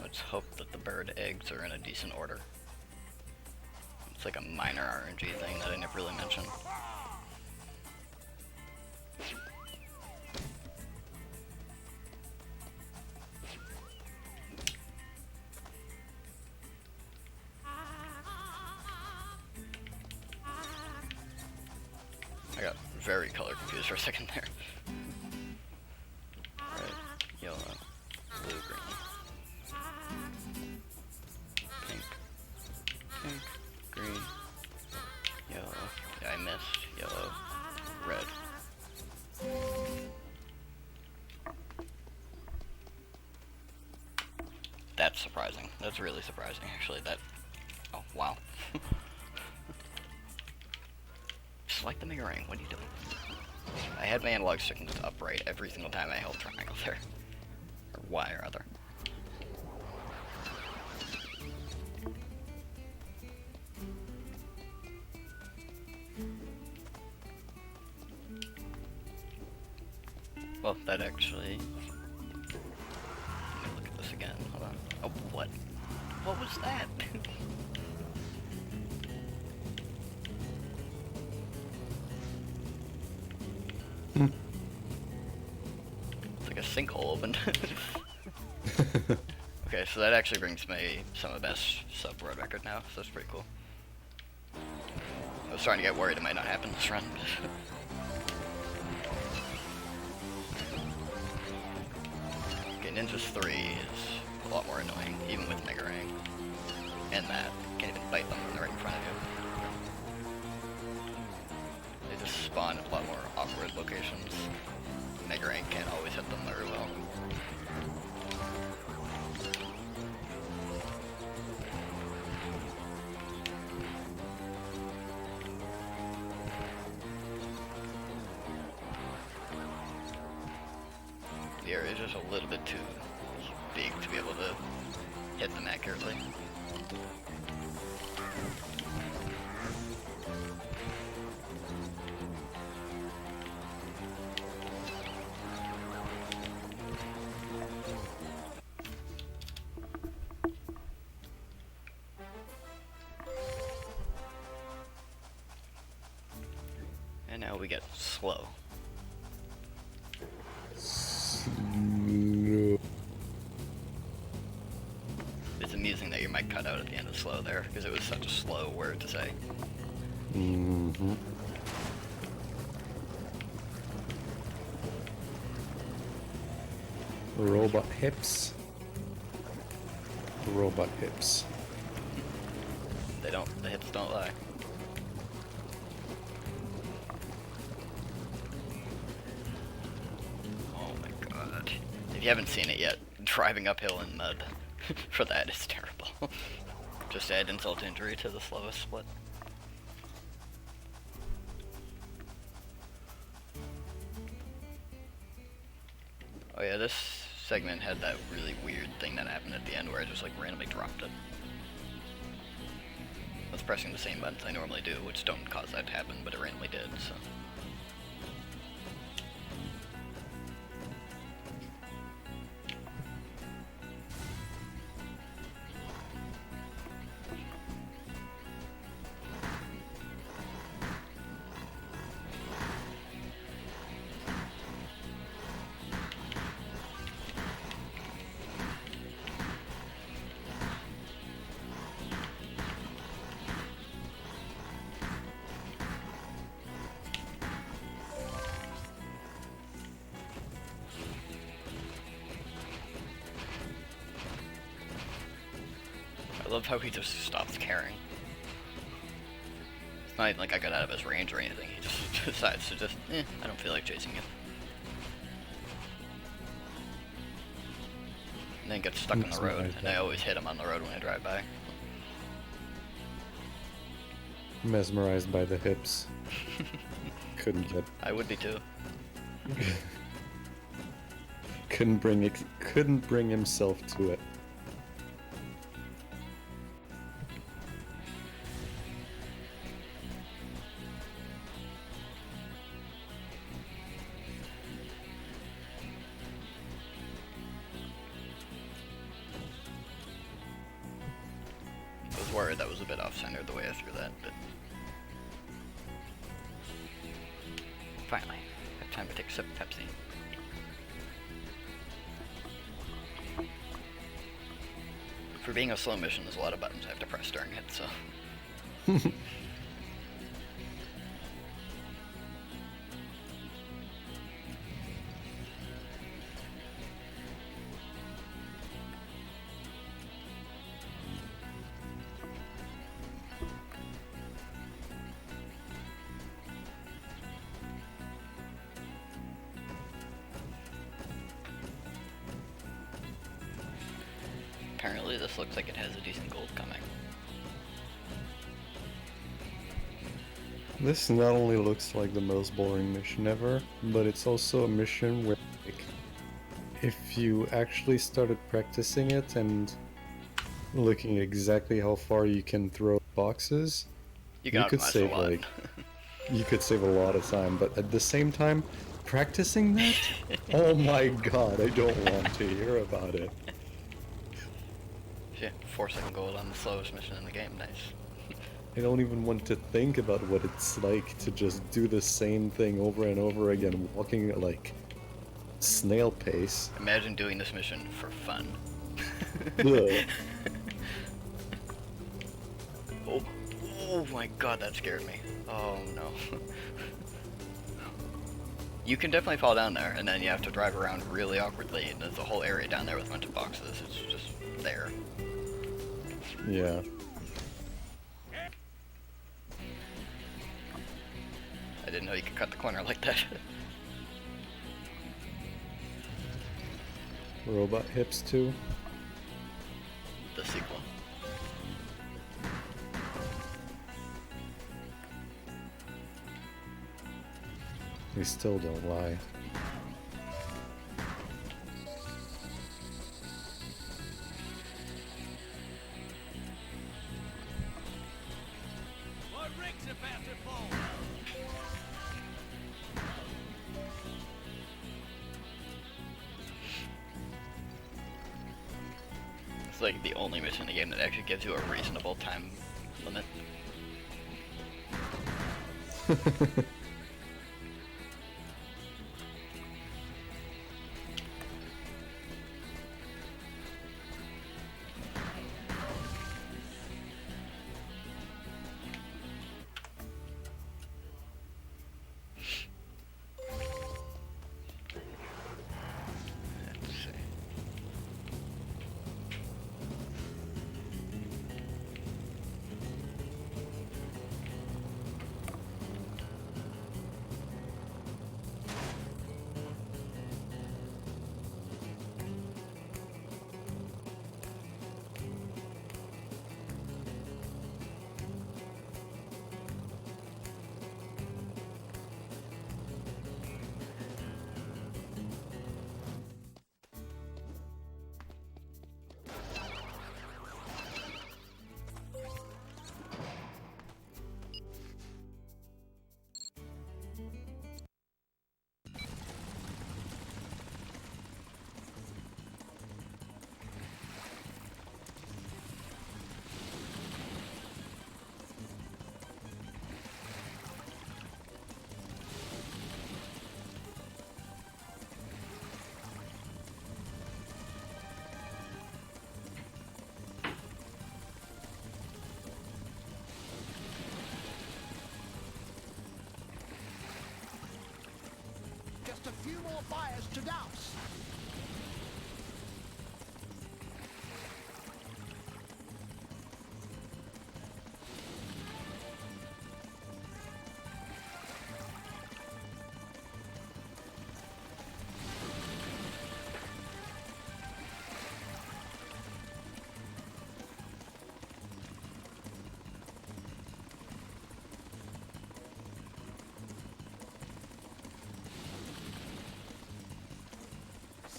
Let's hope that the bird eggs are in a decent order. It's like a minor RNG thing that I never really mentioned. I got very color confused for a second there. Red, yellow, blue, green. Pink, pink, green, yellow. Yeah, I missed yellow, red. That's surprising. That's really surprising, actually. That. Oh, wow. Select the Mega Ring. What are you doing? I had my analog stick just upright every single time I held triangle there. Or Y, or other. Well, that actually... Let me look at this again. Hold on. Oh, what? What was that? It's like a sinkhole opened. Okay, so that actually brings me some of the best sub-world record now, so that's pretty cool. I was starting to get worried it might not happen this run. Okay, Ninjas 3 is a lot more annoying, even with Mega Ring. And that, you can't even fight them when they're right in front of you. They just spawn at a lot more awkward locations. Mega Ring can't always hit them very well. The area is just a little bit too big to be able to hit them accurately. And now we get slow. It's amusing that your mic cut out at the end of slow there, because it was such a slow word to say. Mm-hmm. Robot hips. Robot hips. The hips don't lie. Oh my god. If you haven't seen it yet, driving uphill in mud for that is terrible. Just add insult to injury to the slowest split. Oh yeah, this segment had that really weird thing that happened at the end where I just like randomly dropped it. I was pressing the same buttons I normally do, which don't cause that to happen, but it randomly did, so. I love how he just stops caring. It's not even like I got out of his range or anything. He just decides to just, I don't feel like chasing you. And then gets stuck on the road, and I always hit him on the road when I drive by. Mesmerized by the hips. Couldn't get. I would be too. Couldn't bring himself to it. I was worried that was a bit off-center the way I threw that, but... Finally, I have time to take a sip of Pepsi. For being a slow mission, there's a lot of buttons I have to press during it, so... Apparently this looks like it has a decent gold coming. This not only looks like the most boring mission ever, but it's also a mission where, like, if you actually started practicing it and looking exactly how far you can throw boxes, You you can could optimize save a lot. like you could save a lot of time. But at the same time, practicing that, oh my god, I don't want to hear about it. Shit, 4-second gold on the slowest mission in the game, nice. I don't even want to think about what it's like to just do the same thing over and over again, walking at like snail pace. Imagine doing this mission for fun. Ugh. Oh my god, that scared me. Oh no. You can definitely fall down there, and then you have to drive around really awkwardly, and there's a whole area down there with a bunch of boxes. It's just there. Yeah. I didn't know you could cut the corner like that. Robot hips too. The sequel. We still don't lie. My rig's about to fall. It's like the only mission in the game that actually gives you a reasonable time limit. Let's see. Just a few more fires to douse.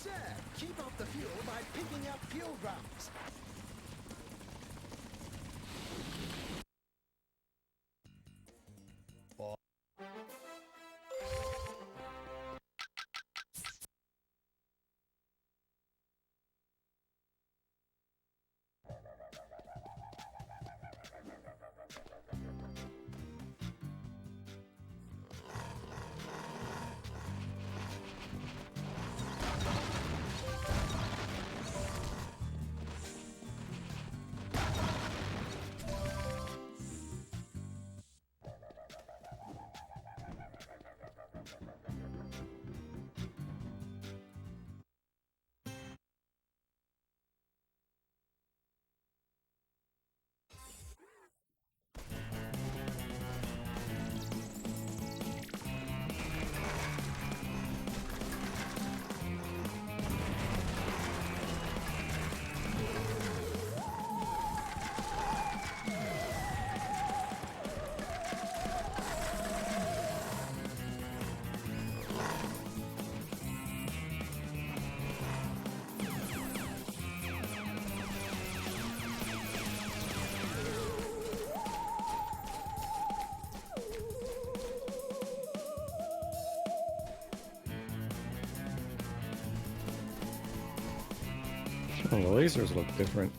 Sir, keep up the fuel by picking up fuel drums. Oh, the lasers look different.